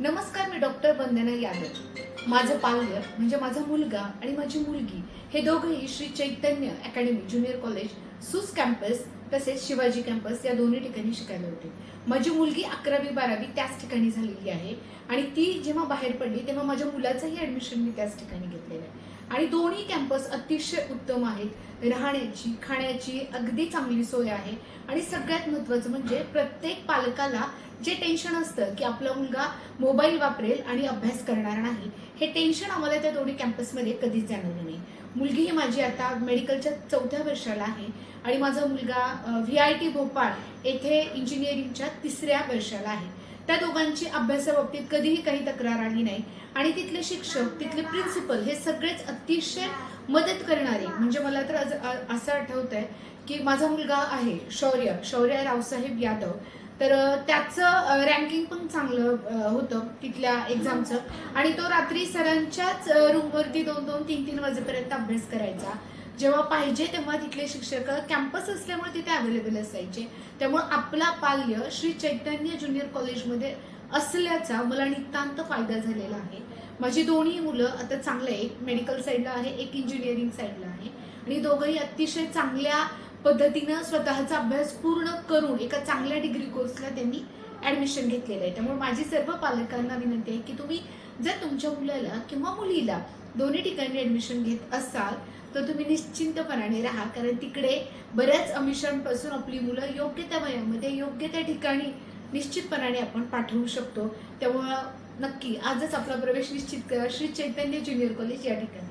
नमस्कार, मी डॉक्टर वंदना यादव। माझं पाल्य म्हणजे माझा मुलगा आणि माझी मुलगी हे दोघंही Shri Chaitanya academy junior college सूस कॅम्पस तसेच शिवाजी कॅम्पस या दोन्ही ठिकाणी शिकायला होते। माझी मुलगी 11वी-12वी त्याच ठिकाणी झालेली आहे आणि ती जेव्हा बाहेर पडली तेव्हा माझ्या मुलाचंही ॲडमिशन मी त्याच ठिकाणी घेतलेलं आहे आणि दोन्ही कॅम्पस अतिशय उत्तम आहेत। राहण्याची खाण्याची अगदी चांगली सोय आहे आणि सगळ्यात महत्त्वाचं म्हणजे प्रत्येक पालकाला जे टेन्शन असतं की आपला मुलगा मोबाईल वापरेल आणि अभ्यास करणार नाही, हे टेन्शन आम्हाला त्या दोन्ही कॅम्पसमध्ये कधीच जाणवलं नाही। मुलगी ही माझी आता मेडिकलच्या 4थ्या वर्षाला आहे आणि माझा मुलगा VIT भोपाळ येथे इंजिनिअरिंगच्या 3ऱ्या वर्षाला आहे। त्या दोघांची अभ्यासाबाबतीत कधीही काही तक्रार आली नाही आणि तिथले शिक्षक, तिथले प्रिन्सिपल हे सगळेच अतिशय मदत करणारे। म्हणजे मला तर असं आठवतंय की माझा मुलगा आहे शौर्य रावसाहेब यादव, तर त्याचं रँकिंग पण चांगलं होतं तिथल्या एक्झामचं आणि तो रात्री सरांच्याच रूमवरती 2-2, 3-3 वाजेपर्यंत अभ्यास करायचा। जेव्हा पाहिजे तेव्हा तिथले शिक्षक कॅम्पस असल्यामुळे तिथे अवेलेबल असायचे, त्यामुळे आपला पाल्य श्री चैतन्य ज्युनियर कॉलेजमध्ये असल्याचा मला नितांत फायदा झालेला आहे। माझी दोन्ही मुलं आता चांगलं, एक मेडिकल साईडला आहे, एक इंजिनिअरिंग साईडला आहे आणि दोघंही अतिशय चांगल्या पद्धतीनं स्वतःचा अभ्यास पूर्ण करून एका चांगल्या डिग्री कोर्सला त्यांनी ॲडमिशन घेतलेलं आहे। त्यामुळे माझी सर्व पालकांना विनंती आहे की तुम्ही जर तुमच्या मुलाला किंवा मुलीला दोन्ही ठिकाणी ॲडमिशन घेत असाल तर तुम्ही निश्चिंतपणाने राहा, कारण तिकडे बऱ्याच अमिषांपासून आपली मुलं योग्य त्या वयामध्ये योग्य त्या ठिकाणी निश्चितपणाने आपण पाठवू शकतो। त्यामुळं नक्की आजच आपला प्रवेश निश्चित करा श्री चैतन्य ज्युनियर कॉलेज या ठिकाणी।